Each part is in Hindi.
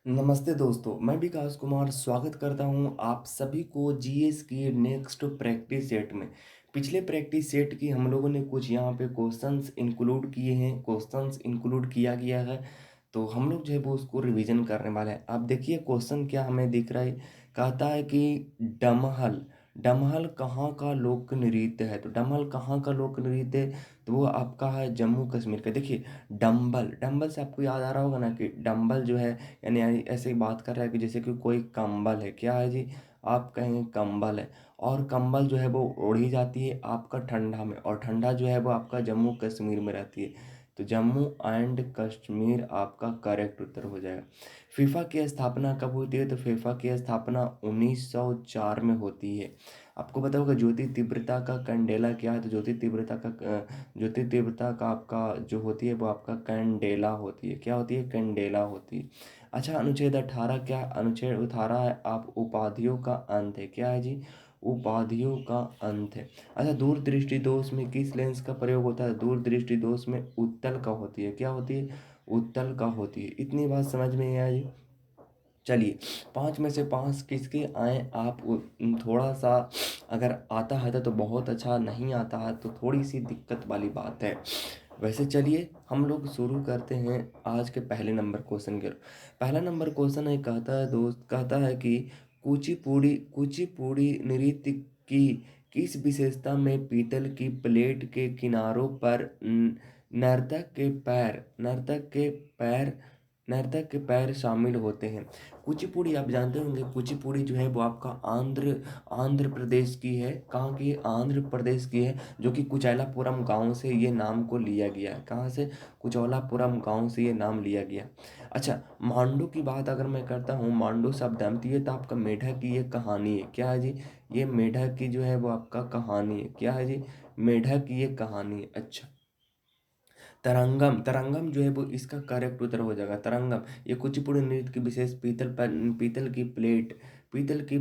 नमस्ते दोस्तों, मैं विकास कुमार स्वागत करता हूं आप सभी को जीएस की नेक्स्ट प्रैक्टिस सेट में। पिछले प्रैक्टिस सेट की हम लोगों ने कुछ यहाँ पे क्वेश्चंस इंक्लूड किया गया है। तो हम लोग जो है वो उसको रिवीजन करने वाले हैं। आप देखिए क्वेश्चन क्या हमें दिख रहा है। कहता है कि डमहल डमहल कहाँ का लोक नृत्य है। तो डमहल कहाँ का लोक नृत्य है, तो वो आपका है जम्मू कश्मीर का। देखिए डम्बल डम्बल से आपको याद आ रहा होगा ना कि डम्बल जो है यानी ऐसे ही बात कर रहा है कि जैसे कि कोई कंबल है। क्या है जी, आप कहेंगे कंबल है। और कंबल जो है वो ओढ़ी जाती है आपका ठंडा में, और ठंडा जो है वो आपका जम्मू कश्मीर में रहती है। तो जम्मू एंड कश्मीर आपका करेक्ट उत्तर हो जाएगा। फीफा की स्थापना कब होती है, तो फीफा की स्थापना 1904 में होती है। आपको पता होगा ज्योति तीव्रता का कैंडेला क्या है। तो ज्योति तीव्रता का आपका जो होती है वो आपका कैंडेला होती है। क्या होती है, कैंडेला होती है। अच्छा, अनुच्छेद 18 क्या, अनुच्छेद 18 है आप उपाधियों का अंत है। क्या है जी, उपाधियों का अंत है। अच्छा, दूरदृष्टि दोष में किस लेंस का प्रयोग होता है। दूरदृष्टि दोष में उत्तल का होती है। क्या होती है, उत्तल का होती है। इतनी बात समझ में आई। चलिए, 5 में से 5 किसके आए आप थोड़ा सा अगर आता है तो बहुत अच्छा, नहीं आता है तो थोड़ी सी दिक्कत वाली बात है। वैसे चलिए हम लोग शुरू करते हैं आज के पहले नंबर क्वेश्चन के। पहला नंबर क्वेश्चन है, कहता है दोस्त, कहता है कि कुचिपुड़ी कुचिपुड़ी नृत्य की किस विशेषता में पीतल की प्लेट के किनारों पर पैर नर्तक के पैर शामिल होते हैं। कुचिपुड़ी आप जानते होंगे, कुचिपुड़ी जो है वो आपका आंध्र प्रदेश की है। कहाँ की है, आंध्र प्रदेश की है। जो कि कुचायलापुरम गांव से ये नाम को लिया गया है। कहाँ से, कुचायलापुरम गांव से ये नाम लिया गया। अच्छा, मांडू की बात अगर मैं करता हूँ, मांडू शब्दांत, ये तो आपका मेढक की ये कहानी है। क्या है जी, ये मेढक की जो है वो आपका कहानी है। क्या है जी, मेढक की ये कहानी है। अच्छा, तरंगम तरंगम जो है वो इसका करेक्ट उत्तर हो जाएगा। तरंगम ये कुचिपुड़ी नृत्य की विशेष पीतल की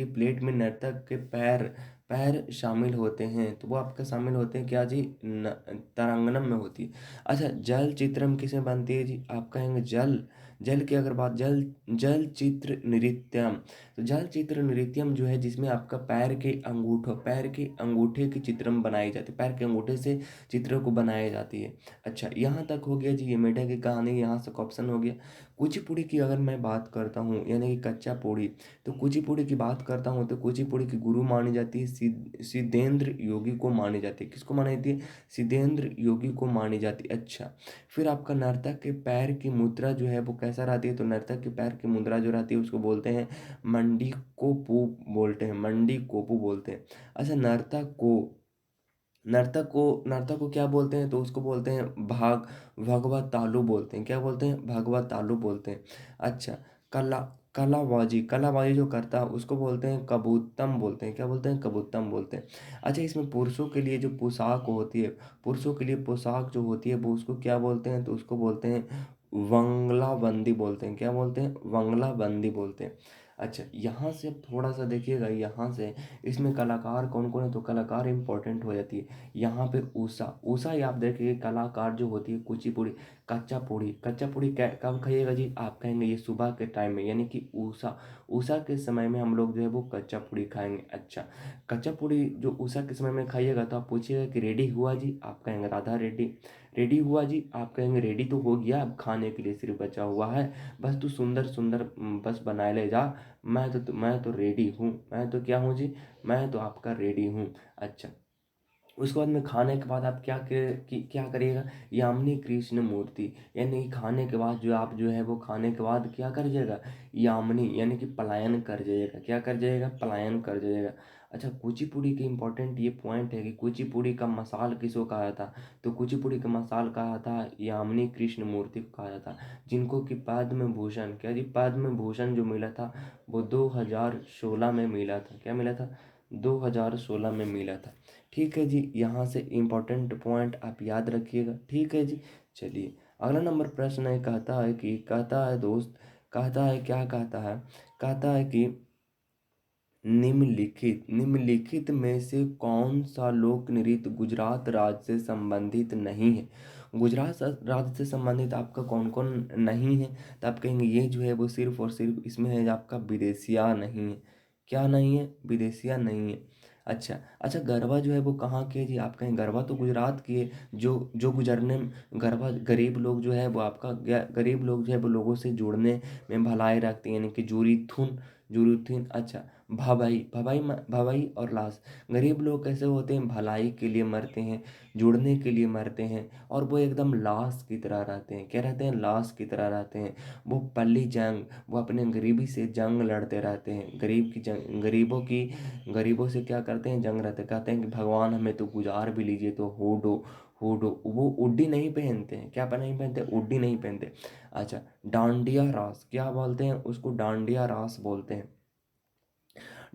प्लेट में नर्तक के पैर पैर शामिल होते हैं। तो वो आपके शामिल होते हैं क्या जी, तरंगनम में होती है। अच्छा, जल चित्रम किसमें बनती है जी, आप कहेंगे जल जल की अगर बात, जल चित्र नृत्यम। तो जल चित्र नृत्यम जो है जिसमें आपका पैर के अंगूठे की चित्रम बनाई जाती है। पैर के अंगूठे से चित्रों को बनाई जाती है। अच्छा, यहाँ तक हो गया जी ये मेढक की कहानी, यहाँ से ऑप्शन हो गया। कुचिपुड़ी की अगर मैं बात करता हूँ यानी कि कच्चा पूड़ी, तो कुचिपुड़ी की बात करता हूँ तो कुचिपुड़ी की गुरु मानी जाती है सिद्धेंद्र योगी को मानी जाती है। किसको मानी जाती है, सिद्धेंद्र योगी को मानी जाती है। अच्छा, फिर आपका नर्तक के पैर की मुद्रा जो है वो कैसा रहती है, तो नर्तक के पैर की मुद्रा जो रहती है उसको बोलते हैं मंडी कोपू बोलते हैं। अच्छा, नर्तक को क्या बोलते हैं, तो उसको बोलते हैं भगवत तालु बोलते हैं। क्या बोलते हैं, भगवत तालु बोलते हैं। अच्छा, कला कलाबाजी जो करता है उसको बोलते हैं कबूतम बोलते हैं। क्या बोलते हैं, कबूतम बोलते हैं। अच्छा, इसमें पुरुषों के लिए जो पोशाक होती है, पुरुषों के लिए पोशाक जो होती है वो उसको क्या बोलते हैं, तो उसको बोलते हैं वंगला बंदी बोलते हैं। क्या बोलते हैं, वंगला बंदी बोलते हैं। अच्छा, यहाँ से अब थोड़ा सा देखिएगा, यहाँ से इसमें कलाकार कौन कौन है, तो कलाकार इंपॉर्टेंट हो जाती है। यहाँ पे ऊषा ऊषा ही आप देखिए कलाकार जो होती है। कुचिपुड़ी कच्चा पूड़ी कब खाइएगा जी, आप कहेंगे ये सुबह के टाइम में, यानी कि ऊषा ऊषा के समय में हम लोग जो है वो कच्चा पूड़ी खाएंगे। अच्छा, कच्चा पूड़ी जो ऊषा के समय में खाइएगा तो आप पूछिएगा कि रेडी हुआ जी, आप कहेंगे राधा रेडी रेडी हुआ जी, आप कहेंगे रेडी तो हो गया, अब खाने के लिए सिर्फ बचा हुआ है। बस तू सुंदर सुंदर बस बनाए ले जा। मैं तो रेडी हूँ, मैं तो क्या हूँ जी, मैं तो आपका रेडी हूँ। अच्छा, उसके बाद में खाने के बाद आप क्या करिएगा, यामिनी कृष्ण मूर्ति, यानी कि खाने के बाद जो आप जो है वो खाने के बाद क्या कर जाएगा, यामिनी यानी कि पलायन कर जाइएगा। क्या कर जाइएगा, पलायन कर जाइएगा। अच्छा, कुचिपुड़ी की इंपॉर्टेंट ये पॉइंट है कि कुचिपुड़ी का मसाल किसको कहा था, तो कुचिपुड़ी का मसाल कहा था यामिनी कृष्ण मूर्ति को कहा जाता, जिनको कि पद्म भूषण, क्या जी, पद्म भूषण जो मिला था वो 2016 में मिला था। क्या मिला था, 2016 में मिला था। ठीक है जी, यहाँ से इम्पोर्टेंट पॉइंट आप याद रखिएगा। ठीक है जी, चलिए अगला नंबर प्रश्न है, कहता है दोस्त, कहता है क्या कहता है, कहता है कि निम्नलिखित में से कौन सा लोक नृत्य गुजरात राज्य से संबंधित नहीं है। गुजरात राज्य से संबंधित आपका कौन कौन नहीं है, तो आप कहेंगे ये जो है वो सिर्फ और सिर्फ इसमें है आपका विदेशिया नहीं है। क्या नहीं है? विदेशिया नहीं है। अच्छा अच्छा, गरबा जो है वो कहाँ की है जी? आप कहें गरबा तो गुजरात की है। जो गुजरने गरबा, गरीब लोग जो है वो आपका गरीब लोग जो है वो लोगों से जुड़ने में भलाई रखते हैं, यानी कि जुड़ी थुन। अच्छा, भवाई और लाश, गरीब लोग कैसे होते हैं? भलाई के लिए मरते हैं, जुड़ने के लिए मरते हैं, और वो एकदम लाश की तरह रहते हैं। क्या रहते हैं? लाश की तरह रहते हैं। वो पल्ली जंग, वो अपने गरीबी से जंग लड़ते रहते हैं। गरीबों से क्या करते हैं? जंग रहते, कहते हैं कि भगवान हमें तो गुजार भी लीजिए, तो होडो वो उड्डी नहीं पहनते हैं। क्या नहीं पहनते? उड्डी नहीं पहनते। अच्छा, डांडिया रास, क्या बोलते हैं उसको? डांडिया रास बोलते हैं।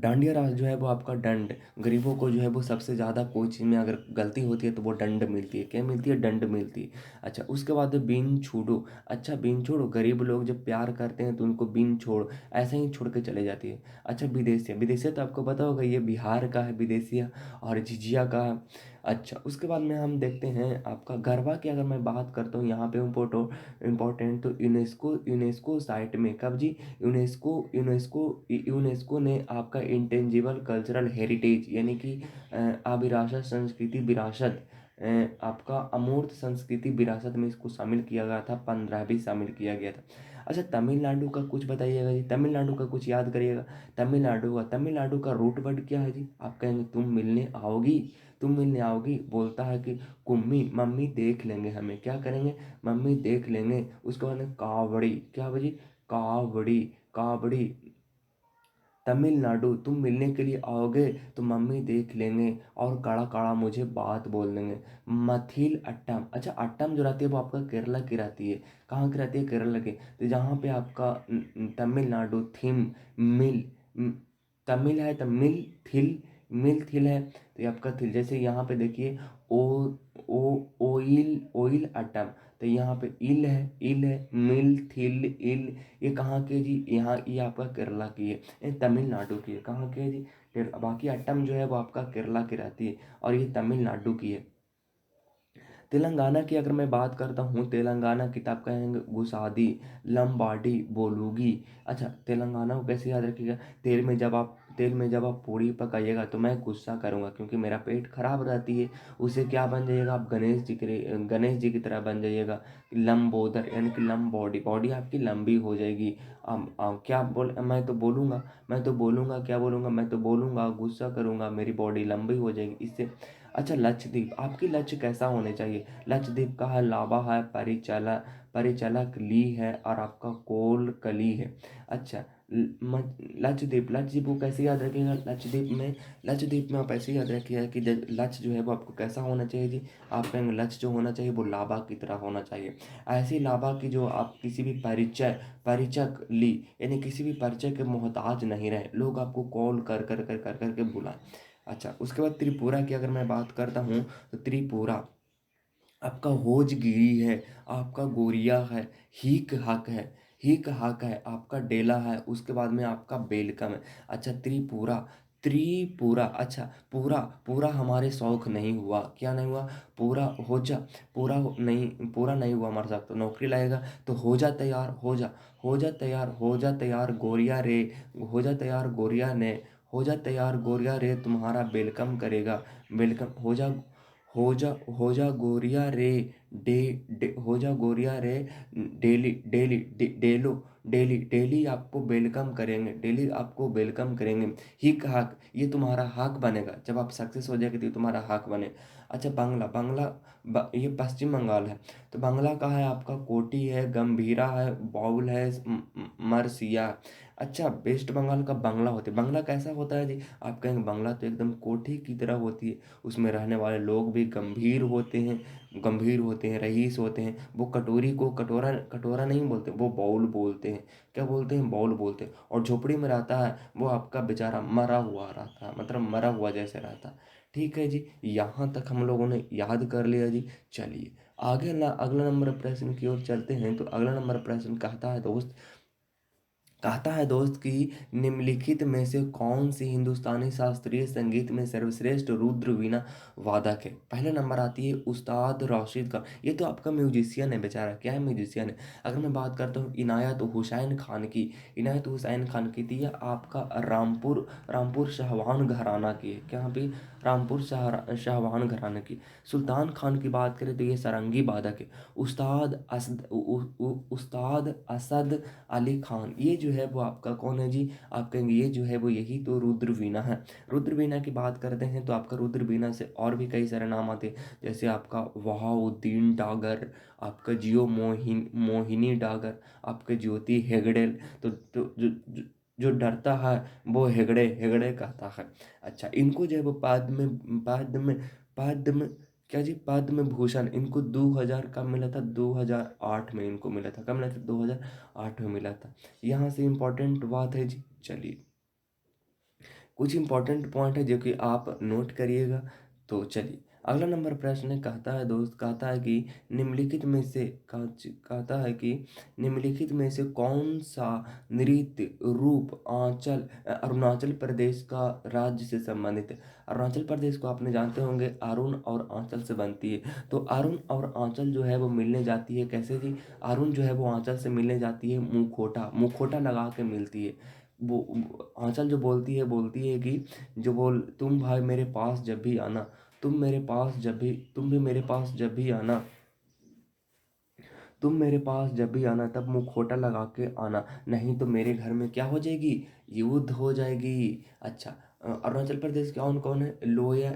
डांडिया रास जो है वो आपका दंड, गरीबों को जो है वो सबसे ज़्यादा कोई चीज़ में अगर गलती होती है तो वो दंड मिलती है। क्या मिलती है? दंड मिलती है। अच्छा, उसके बाद है बीन छूडो। अच्छा, बीन छोड़ो, गरीब लोग जब प्यार करते हैं तो उनको बीन छोड़ ऐसे ही छोड़ के चले जाती है। अच्छा, विदेशिया, विदेशिया तो आपको पता होगा ये बिहार का है विदेशिया, और झिझिया का है। अच्छा, उसके बाद में हम देखते हैं आपका गरबा की अगर मैं बात करता हूँ यहाँ पे इम्पोर्टेंट, तो यूनेस्को साइट में कब जी? यूनेस्को ने आपका इंटेंजिबल कल्चरल हेरिटेज, यानी कि अविरासत संस्कृति विरासत, आपका अमूर्त संस्कृति विरासत में इसको शामिल किया गया था। 15वीं शामिल किया गया था। अच्छा, तमिलनाडु का कुछ बताइएगा जी, तमिलनाडु का कुछ याद करिएगा। तमिलनाडु का रूट वर्ड क्या है जी? आप कहेंगे तुम मिलने आओगी, बोलता है कि कुम्मी, मम्मी देख लेंगे हमें। क्या करेंगे? मम्मी देख लेंगे। उसके बाद में कावड़ी, क्या बजी? कावड़ी, कावड़ी। तमिलनाडु, तुम मिलने के लिए आओगे तो मम्मी देख लेंगे, और कड़ा कड़ा मुझे बात बोल देंगे। मथिल अट्टम, अच्छा अट्टम जो रहती है वो आपका केरला की रहती है। कहाँ की रहती है? केरला की। तो जहाँ पे आपका तमिलनाडु थीम मिल, म, तमिल है तो मिल थिल है, तो ये आपका थिल। जैसे यहाँ पे देखिए ओ ओ ओइल अटम, तो यहाँ पे इल है मिल थिल इल, ये कहाँ के जी? यहाँ ये आपका केरला की है, ये तमिलनाडु की है। कहाँ की है जी? बाकी अट्टम जो है वो आपका केरला की रहती है, और ये तमिलनाडु की है। तेलंगाना की अगर मैं बात करता हूँ, तेलंगाना किताब कहेंगे गुसादी, लंबाडी, बोलूगी। अच्छा, तेलंगाना को कैसे याद रखिएगा? तेल में जब आप पूड़ी पकाइएगा तो मैं गुस्सा करूँगा, क्योंकि मेरा पेट खराब रहती है। उसे क्या बन जाइएगा आप? गणेश जी की तरह बन जाइएगा। लंबोदर, यानी कि लंब बॉडी, बॉडी आपकी लंबी हो जाएगी। क्या बोल मैं तो बोलूँगा क्या बोलूँगा? मैं तो बोलूँगा, गुस्सा करूँगा, मेरी बॉडी लंबी हो जाएगी इससे। अच्छा, लक्षद्वीप, आपकी लक्ष्य कैसा होने चाहिए? लक्षद्वीप का है लावा है, परिचालक ली है, और आपका कोल कली है। अच्छा, लक्षद्वीप को कैसे याद रखिएगा? लक्षद्वीप में आप ऐसे याद रखिएगा कि लक्ष्य जो है वो आपको कैसा होना चाहिए जी? आप कहेंगे लक्ष्य जो होना चाहिए वो लावा की तरह होना चाहिए। ऐसी लावा की जो आप किसी भी परिचक ली, यानी किसी भी परिचय के मोहताज नहीं रहे, लोग आपको कॉल कर के बुलाएं। अच्छा, उसके बाद त्रिपुरा की अगर मैं बात करता हूँ, तो त्रिपुरा आपका होजगिरी है, आपका गोरिया है, हीक हाक है, आपका डेला है, उसके बाद में आपका बेलकम है। अच्छा, त्रिपुरा। अच्छा, पूरा पूरा हमारे शौक नहीं हुआ। क्या नहीं हुआ? पूरा हो जा, पूरा नहीं हुआ हमारे साथ, तो नौकरी लगेगा। तो हो जा तैयार गोरिया रे, हो जा तैयार गोरिया ने, हो जा तैयार गोरिया रे, तुम्हारा वेलकम करेगा। वेलकम हो जा गोरिया रे, हो जा गोरिया रे, डेली डेली डेलो डेली डेली आपको वेलकम करेंगे, डेली आपको वेलकम करेंगे। हिक हाक, ये तुम्हारा हाक बनेगा, जब आप सक्सेस हो जाएगी तो ये तुम्हारा हाक बने। अच्छा, ये पश्चिम बंगाल है, तो बांग्ला का है आपका कोटी है, गंभीरा है, बाउल है, मरसिया। अच्छा, वेस्ट बंगाल का बांग्ला होता है। बांग्ला कैसा होता है जी? आप कहेंगे बांग्ला तो एकदम कोठी की तरह होती है, उसमें रहने वाले लोग भी गंभीर होते हैं, रईस होते हैं। वो कटोरी को कटोरा कटोरा नहीं बोलते, वो बाउल बोलते हैं। क्या बोलते हैं? बाउल बोलते हैं। और झोपड़ी में रहता है वो आपका बेचारा मरा हुआ रहता है, मतलब मरा हुआ जैसे रहता है। ठीक है जी, यहाँ तक हम लोगों ने याद कर लिया जी। चलिए अगला नंबर प्रश्न की ओर चलते हैं। तो अगला नंबर प्रश्न कहता है दोस्त, कहता है दोस्त कि निम्नलिखित में से कौन सी हिंदुस्तानी शास्त्रीय संगीत में सर्वश्रेष्ठ रुद्र वीणा वादक है। पहले नंबर आती है उस्ताद राशिद खान। ये तो आपका म्यूजिशियन है बेचारा, क्या है, म्यूजिशियन है। अगर मैं बात करता हूँ इनायत हुसैन खान की, इनायत हुसैन खान की थी, यह आपका रामपुर रामपुर शाहवान घराना की है। क्या पे, रामपुर शाहवान घराना की। सुल्तान खान की बात करें तो ये सारंगी वादक है। उस्ताद असद अली खान, ये जो है वो आपका कौन है जी, आप कहेंगे ये जो है वो यही तो रुद्र वीणा है। रुद्र वीणा की बात करते हैं तो आपका रुद्र वीणा से और भी कई सारे नाम आते हैं, जैसे आपका वहाउद्दीन डागर, आपका जियो मोहिनी डागर, आपका ज्योति हेगड़े। तो जो डरता है वो हेगड़े हेगड़े कहता है। अच्छा, इनको जो है वो पद्म क्या जी, पद्म भूषण इनको 2000 कब मिला था, 2008 में इनको मिला था। कब मिला था, 2008 में मिला था। यहाँ से इम्पोर्टेंट बात है जी। चलिए, कुछ इंपॉर्टेंट पॉइंट है जो कि आप नोट करिएगा। तो चलिए, अगला नंबर प्रश्न कहता है दोस्त, कहता है कि निम्नलिखित में से कहता है कि निम्नलिखित में से कौन सा नृत्य रूप अरुणाचल प्रदेश का राज्य से संबंधित है। अरुणाचल प्रदेश को आपने जानते होंगे अरुण और आंचल से बनती है। तो अरुण और आंचल जो है वो मिलने जाती है कैसे जी, अरुण जो है वो आंचल से मिलने जाती है मुखोटा लगा के मिलती है। वो आंचल जो बोलती है कि जो बोल तुम भाई मेरे पास जब भी आना, तुम भी मेरे पास जब भी आना, तुम मेरे पास जब भी आना तब मुखौटा लगा के आना, नहीं तो मेरे घर में क्या हो जाएगी, युद्ध हो जाएगी। अच्छा, अरुणाचल प्रदेश के कौन कौन है,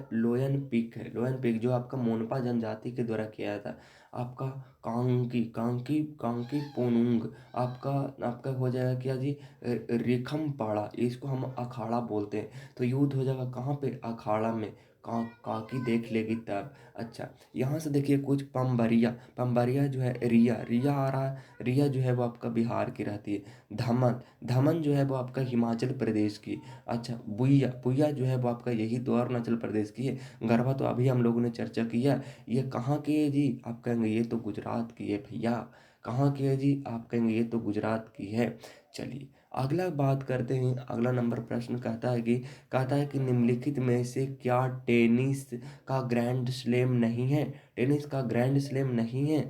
लोयन पिक है। लोयन पिक जो आपका मोनपा जनजाति के द्वारा किया था। आपका कांकी कांकी कांकी पोनुंग, आपका आपका हो जाएगा क्या जी, रेखम पाड़ा, इसको हम अखाड़ा बोलते हैं। तो युद्ध हो जाएगा कहाँ पे, अखाड़ा में। काकी देख लेगी तब। अच्छा, यहाँ से देखिए कुछ पम्बरिया जो है, रिया रिया आ रहा है। रिया जो है वो आपका बिहार की रहती है। धमन धमन जो है वो आपका हिमाचल प्रदेश की। अच्छा, बुइया बुइया जो है वो आपका यही तो अरुणाचल प्रदेश की है। गरबा तो अभी हम लोगों ने चर्चा किया, ये कहाँ की है जी, आप कहेंगे ये तो गुजरात की है भैया। कहाँ की है जी, आप कहेंगे ये तो गुजरात की है। चलिए, अगला बात करते हैं। अगला नंबर प्रश्न कहता है कि निम्नलिखित में से क्या टेनिस का ग्रैंड स्लैम नहीं है। टेनिस का ग्रैंड स्लैम नहीं है।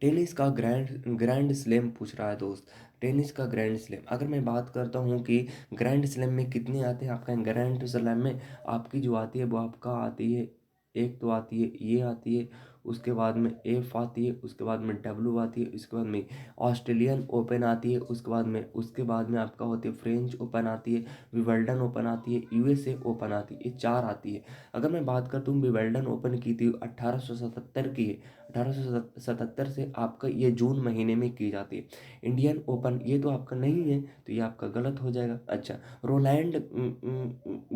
टेनिस का ग्रैंड स्लैम पूछ रहा है दोस्त। टेनिस का ग्रैंड स्लैम, अगर मैं बात करता हूँ कि ग्रैंड स्लैम में कितने आते हैं, आपका ग्रैंड स्लैम में आपकी जो आती है वो आपका आती है, एक तो आती है ये आती है, उसके बाद में एफ आती है, उसके बाद में डब्ल्यू आती है, उसके बाद में ऑस्ट्रेलियन ओपन आती है, उसके बाद में आपका होती है फ्रेंच ओपन आती है, विंबलडन ओपन आती है, यूएसए ओपन आती है, ये 4 आती है। अगर मैं बात करता हूँ विंबलडन ओपन की थी 1877 की है। 1877 से आपका ये जून महीने में की जाती है। इंडियन ओपन ये तो आपका नहीं है, तो ये आपका गलत हो जाएगा। अच्छा, रोलैंड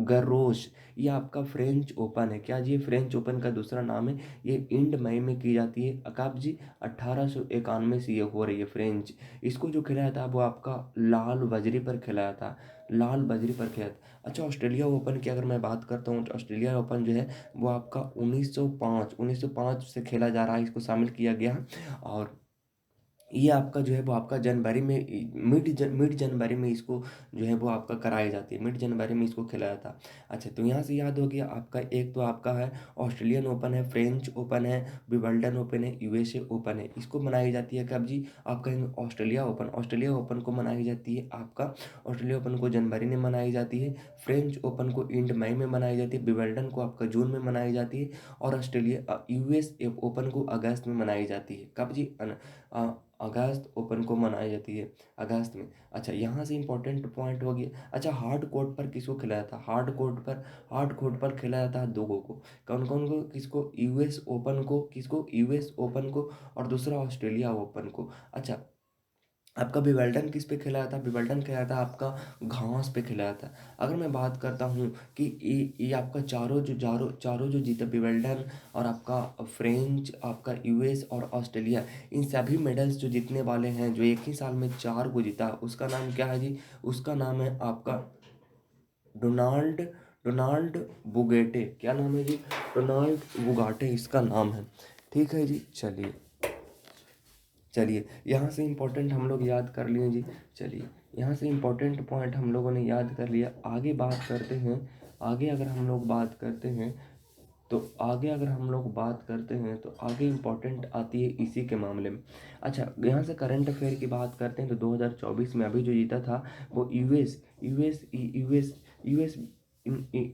गरोश, ये आपका फ्रेंच ओपन है। क्या जी, फ्रेंच ओपन का दूसरा नाम है। ये इंड मई में की जाती है। अकाब जी 1891 से ये हो रही है फ्रेंच। इसको जो खिलाया था वो आपका लाल बजरी पर खिलाया था, लाल बजरी पर खिलाया था। अच्छा, ऑस्ट्रेलिया ओपन की अगर मैं बात करता हूँ तो ऑस्ट्रेलिया ओपन जो है वो आपका 1905 से खेला जा रहा है, इसको शामिल किया गया है। और ये आपका जो है वो आपका जनवरी में मिड जनवरी में इसको जो है वो आपका कराई जाती है, मिड जनवरी में इसको खिलाया था। अच्छा, तो यहाँ से याद हो गया आपका, एक तो आपका है ऑस्ट्रेलियन ओपन है, फ्रेंच ओपन है, विंबलडन ओपन है, यूएसए ओपन है। इसको मनाई जाती है कब जी, आप कहेंगे ऑस्ट्रेलिया ओपन को मनाई जाती है आपका, ऑस्ट्रेलिया ओपन को जनवरी में मनाई जाती है, फ्रेंच ओपन को इंड मई में मनाई जाती है, विंबलडन को आपका जून में मनाई जाती है, और ऑस्ट्रेलिया यूएस ओपन को अगस्त में मनाई जाती है। कब जी, अगस्त ओपन को मनाई जाती है, अगस्त में। अच्छा, यहाँ से इंपॉर्टेंट पॉइंट हो गया। अच्छा, हार्ड कोर्ट पर किसको खिलाया था, हार्ड कोर्ट पर खिलाया था दो को। कौन कौन को, किसको, यूएस ओपन को और दूसरा ऑस्ट्रेलिया ओपन को। अच्छा, आपका विंबलडन किस पे खिलाया था, विंबलडन खिलाया था आपका घास पे खिलाया था। अगर मैं बात करता हूँ कि ये आपका चारों जो जीते, विंबलडन और आपका फ्रेंच, आपका यूएस और ऑस्ट्रेलिया, इन सभी मेडल्स जो जीतने वाले हैं, जो एक ही साल में 4 को जीता, उसका नाम क्या है जी, उसका नाम है आपका डोनाल्ड डोनाल्ड बुगेटे। क्या नाम है जी, डोनाल्ड बुगाटे इसका नाम है। ठीक है जी, चलिए, चलिए यहाँ से इम्पोर्टेंट हम लोग याद कर लिए जी। चलिए यहाँ से इम्पोर्टेंट पॉइंट हम लोगों ने याद कर लिया। आगे बात करते हैं। आगे अगर हम लोग बात करते हैं तो आगे इम्पोर्टेंट आती है इसी के मामले में। अच्छा, यहाँ से करंट अफेयर की बात करते हैं तो 2024 में अभी जो जीता था वो यूएस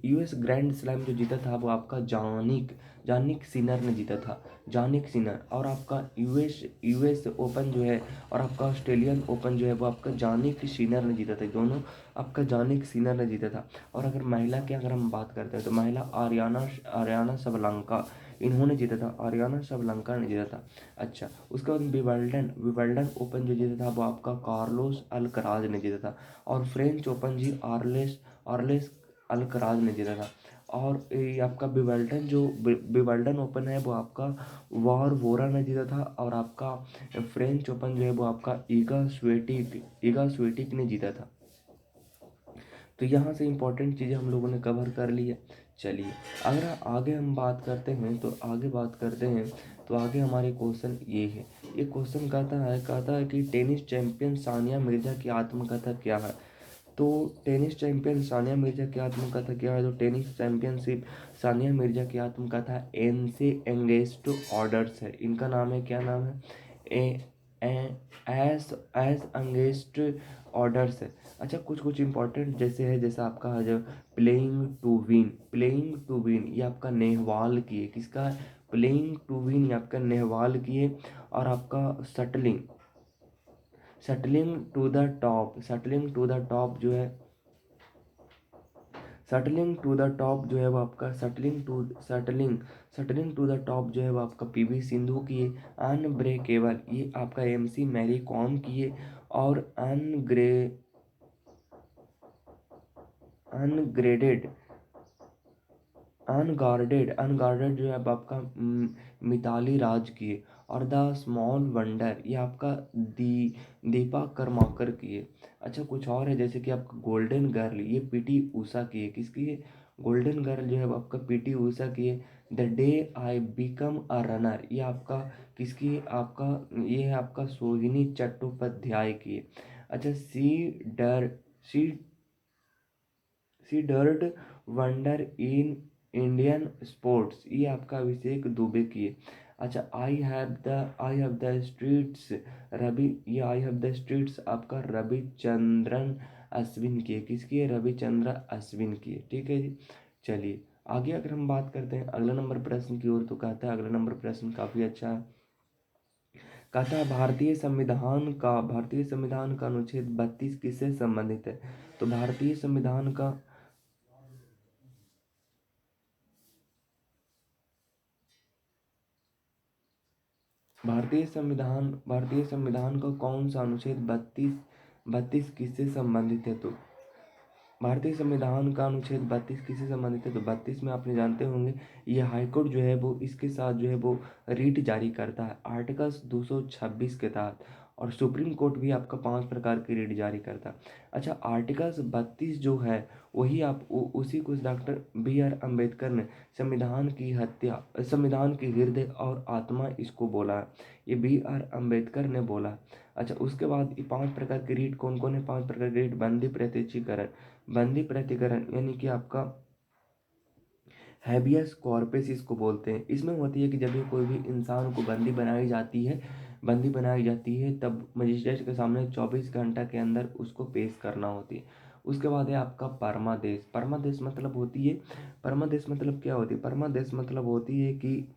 यूएस ग्रैंड स्लैम जो जीता था वो आपका जानिक जानिक सिनर ने जीता था। जानिक सिनर। और आपका यूएस ओपन जो है और आपका ऑस्ट्रेलियन ओपन जो है वो आपका जानिक सिनर ने जीता था। दोनों आपका जानिक सिनर ने जीता था। और अगर महिला की अगर हम बात करते हैं तो महिला आर्याना सबलंका इन्होंने जीता था। आर्याना सबलंका ने जीता था। अच्छा, उसके बाद विंबलडन ओपन जो जीता था वो आपका कार्लोस अल्कराज ने जीता था। और फ्रेंच ओपन जी आर्लेस अल्कराज ने जीता था। और ये आपका विंबलडन ओपन है वो आपका वारवोरा ने जीता था। और आपका फ्रेंच ओपन जो है वो आपका ईगा स्वेटिक ने जीता था। तो यहाँ से इम्पोर्टेंट चीज़ें हम लोगों ने कवर कर ली है। चलिए अगर आगे हम बात करते हैं तो आगे हमारे क्वेश्चन ये है। ये क्वेश्चन कहता है कि टेनिस चैंपियन सानिया मिर्जा की आत्मकथा क्या है। तो टेनिस चैंपियन सानिया मिर्जा की आत्मकथा क्या है। तो टेनिस चैंपियनशिप सानिया मिर्जा की आत्मकथा एनसे एंगेस्टो ऑर्डर्स है। इनका नाम है, क्या नाम है, A S S against orders है। अच्छा, कुछ इंपॉर्टेंट जैसे आपका है जो प्लेइंग टू विन ये आपका नेहवाल की है। किसका है? प्लेइंग टू विन ये आपका नेहवाल की है। और आपका शटलिंग टू द टॉप जो है वो आपका शटलिंग टू द टॉप जो है वो आपका पीवी सिंधु की है। अनब्रेकेबल ये आपका एमसी मैरी कॉम की है। और अनग्रेडेड अनगार्डेड जो है अब आपका मिताली राज की है। और द स्मॉल वंडर ये आपका दीपा करमाकर की है। अच्छा, कुछ और है जैसे कि आपका गोल्डन गर्ल ये पीटी उषा की है। किसकी है? गोल्डन गर्ल जो है वो आपका पीटी उषा की है। The day I become a runner ये आपका किसकी है? ये है आपका सोहिनी चट्टोपाध्याय की है। अच्छा, C C third wonder in Indian sports ये आपका अभिषेक दुबे की है। अच्छा, आई हैव द स्ट्रीट्स आपका रविचंद्रन अश्विन की है। किसकी है? रविचंद्र अश्विन की है। ठीक है जी। चलिए आगे अगर हम बात करते हैं अगला नंबर प्रश्न की ओर तो कहता है अगला नंबर प्रश्न काफी अच्छा है। कहता है भारतीय संविधान का अनुच्छेद 32 किससे संबंधित है। तो भारतीय संविधान का कौन सा अनुच्छेद 32 किससे संबंधित है। तो भारतीय संविधान का अनुच्छेद 32 किससे संबंधित है। तो 32 में आपने जानते होंगे ये हाईकोर्ट जो है वो इसके साथ जो है वो रीट जारी करता है आर्टिकल्स 226 के तहत। और सुप्रीम कोर्ट भी आपका 5 प्रकार की रीट जारी करता है। अच्छा, आर्टिकल्स 32 जो है वही उसी को डॉक्टर बी आर अम्बेडकर ने संविधान की हृदय और आत्मा इसको बोला है। ये बी आर अम्बेडकर ने बोला। अच्छा, उसके बाद ये 5 प्रकार की रीट कौन कौन है। 5 प्रकार की रीट बंदी प्रतिकरण यानी कि आपका हैबियस कॉर्पस इसको बोलते हैं। इसमें होती है कि जब भी कोई भी इंसान को बंदी बनाई जाती है तब मजिस्ट्रेट के सामने 24 घंटा के अंदर उसको पेश करना होती है। उसके बाद है आपका परमादेश मतलब होती है। परमादेश मतलब क्या होती है। परमादेश मतलब होती है कि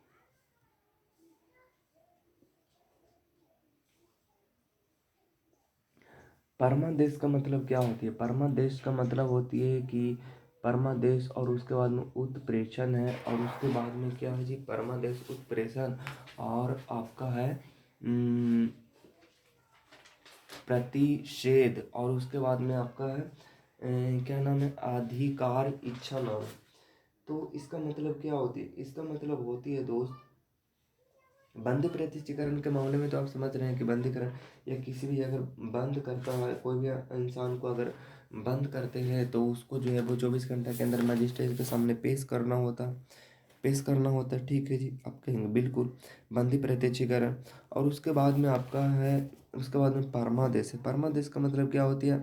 परमादेश का मतलब क्या होती है। परमादेश का मतलब होती है कि परमादेश और उसके बाद में उत्प्रेषण है। और उसके बाद में क्या है जी, परमादेश उत्प्रेषण और आपका है प्रतिषेध। और उसके बाद में आपका है क्या नाम है, अधिकार इच्छा नाम। तो इसका मतलब क्या होती है। इसका मतलब होती है दोस्त बंदी प्रतिष्ठीकरण के मामले में तो आप समझ रहे हैं कि बंदीकरण या किसी भी अगर बंद करता है कोई भी इंसान को अगर बंद करते हैं तो उसको जो है वो 24 घंटा के अंदर मजिस्ट्रेट के सामने पेश करना होता है। पेश करना होता है। ठीक है जी, आप कहेंगे बिल्कुल बंदी प्रत्यक्षीकरण। और उसके बाद में आपका है, उसके बाद में परमादेश है। परमादेश का मतलब क्या होती है?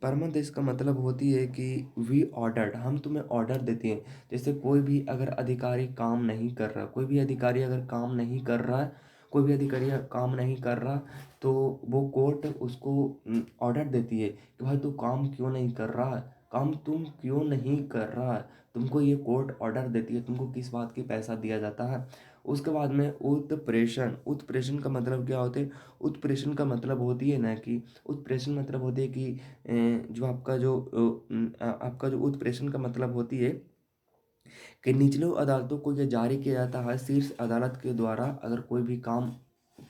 परमादेश का मतलब होती है कि वी ऑर्डर्ड, हम तुम्हें ऑर्डर देते हैं। जैसे कोई भी अगर अधिकारी काम नहीं कर रहा, कोई भी अधिकारी अगर काम नहीं कर रहा है, कोई भी अधिकारी काम नहीं कर रहा, तो वो कोर्ट उसको ऑर्डर देती है कि भाई तू काम क्यों नहीं कर रहा है, काम तुम क्यों नहीं कर रहा है। तुमको ये कोर्ट ऑर्डर देती है, तुमको किस बात की पैसा दिया जाता है। उसके बाद में उत्प्रेषण। उत्प्रेषण का मतलब क्या होता है? उत्प्रेषण का मतलब होती है ना कि, उत्प्रेषण मतलब होती है कि जो आपका जो उत्प्रेषण का मतलब होती है कि निचली अदालतों को ये जारी किया जाता है शीर्ष अदालत के द्वारा, अगर कोई भी काम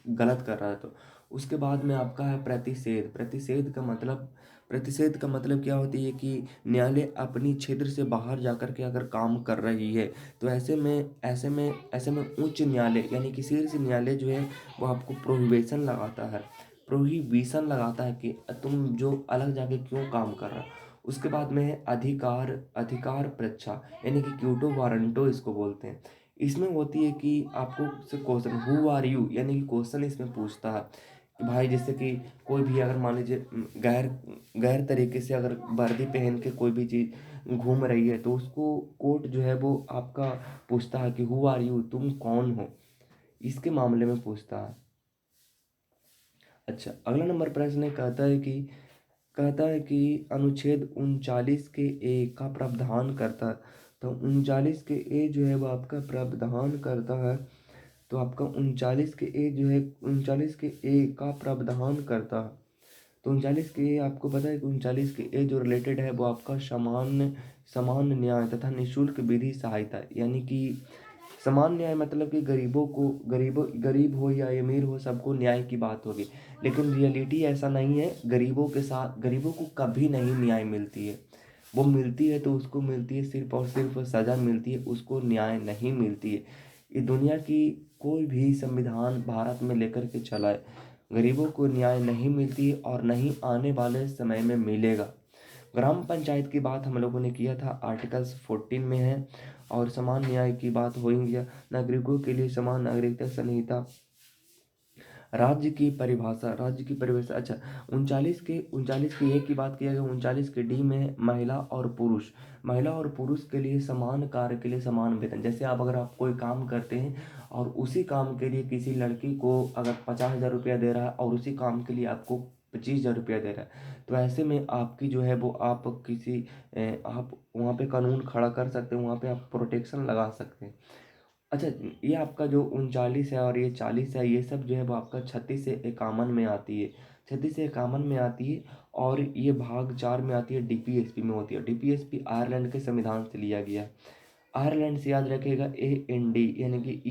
गलत कर रहा है तो। उसके बाद में आपका है प्रतिषेध। प्रतिषेध का मतलब क्या होती है कि न्यायालय अपनी क्षेत्र से बाहर जाकर के अगर काम कर रही है, तो ऐसे में उच्च न्यायालय यानी कि शीर्ष न्यायालय जो है वो आपको प्रोहिबिशन लगाता है कि तुम जो अलग जाके क्यों काम कर रहा हो। उसके बाद में है अधिकार परीक्षा, यानी कि क्यूटो वारंटो इसको बोलते हैं। इसमें होती है कि आपको से क्वेश्चन हु आर यू, यानी कि क्वेश्चन इसमें पूछता है कि भाई जैसे कि कोई भी अगर मान लीजिए गैर गैर तरीके से अगर वर्दी पहन के कोई भी चीज़ घूम रही है, तो उसको कोर्ट जो है वो आपका पूछता है कि हु आर यू, तुम कौन हो, इसके मामले में पूछता है। अच्छा, अगला नंबर प्रश्न कहता है कि अनुच्छेद 39 के ए का प्रावधान करता है। तो 39 के ए जो है वो आपका प्रावधान करता है। तो आपका 39 के ए जो है, 39 के ए का प्रावधान करता है। तो 39 के ए आपको पता है कि 39 के ए जो रिलेटेड है वो आपका समान न्याय तथा निःशुल्क विधि सहायता, यानी कि समान न्याय मतलब कि गरीब हो या अमीर हो, सबको न्याय की बात होगी। लेकिन रियलिटी ऐसा नहीं है, गरीबों को कभी नहीं न्याय मिलती है। वो मिलती है तो उसको मिलती है सिर्फ और सिर्फ सज़ा मिलती है, उसको न्याय नहीं मिलती है। ये दुनिया की कोई भी संविधान भारत में लेकर के चला है, गरीबों को न्याय नहीं मिलती है और नहीं आने वाले समय में मिलेगा। ग्राम पंचायत की बात हम लोगों ने किया था, आर्टिकल्स 14 में है। और समान न्याय की बात हो ही गया। नागरिकों के लिए समान नागरिकता संहिता। राज्य की परिभाषा। अच्छा, 39 के एक की बात किया गया। 39 के डी में महिला और पुरुष के लिए समान कार्य के लिए समान वेतन। जैसे अगर आप कोई काम करते हैं और उसी काम के लिए किसी लड़की को अगर 50,000 रुपया दे रहा है और उसी काम के लिए आपको 25,000 रुपया दे रहा है, तो ऐसे में आपकी जो है वो आप वहाँ पे कानून खड़ा कर सकते हैं, वहाँ पे आप प्रोटेक्शन लगा सकते हैं। अच्छा, ये आपका जो 39 है और ये 40 है, ये सब जो है वो आपका 36 से 51 में आती है। 36 से 51 में आती है। और ये भाग 4 में आती है, डीपीएसपी में होती है। डीपीएसपी आयरलैंड के संविधान से लिया गया है। आयरलैंड से याद रखिएगा AND, यानी कि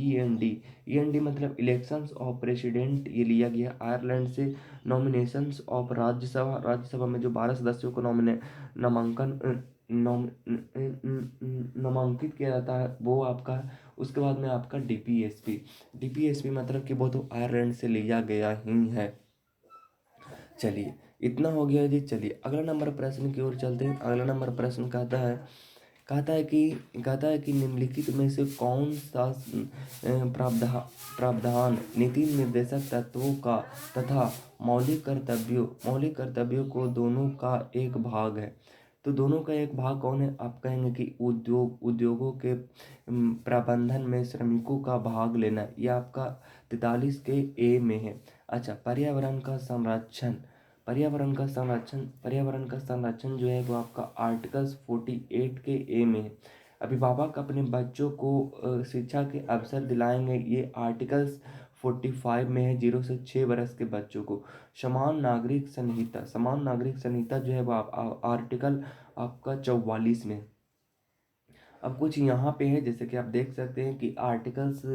END मतलब इलेक्शंस ऑफ प्रेसिडेंट, ये लिया गया आयरलैंड से। नॉमिनेशंस ऑफ राज्यसभा में जो 12 सदस्यों को नामांकन नामांकित किया जाता है, वो आपका है। उसके बाद में आपका डीपीएसपी मतलब कि वो तो आयरलैंड से लिया गया ही है। चलिए, इतना हो गया जी। चलिए अगला नंबर प्रश्न की ओर चलते हैं। अगला नंबर प्रश्न कहता है कि निम्नलिखित में से कौन सा प्रावधान नीति निर्देशक तत्वों का तथा मौलिक कर्तव्यों को दोनों का एक भाग है। तो दोनों का एक भाग कौन है? आप कहेंगे कि उद्योगों के प्रबंधन में श्रमिकों का भाग लेना, यह आपका 43 के ए में है। अच्छा, पर्यावरण का संरक्षण जो है वो आपका आर्टिकल्स 48 के ए में है। अभिभावक अपने बच्चों को शिक्षा के अवसर दिलाएंगे, ये आर्टिकल्स 45 में है, 0 से 6 वर्ष के बच्चों को। समान नागरिक संहिता जो है वो आर्टिकल आपका 44 में है। अब कुछ यहाँ पे है, जैसे कि आप देख सकते हैं कि आर्टिकल्स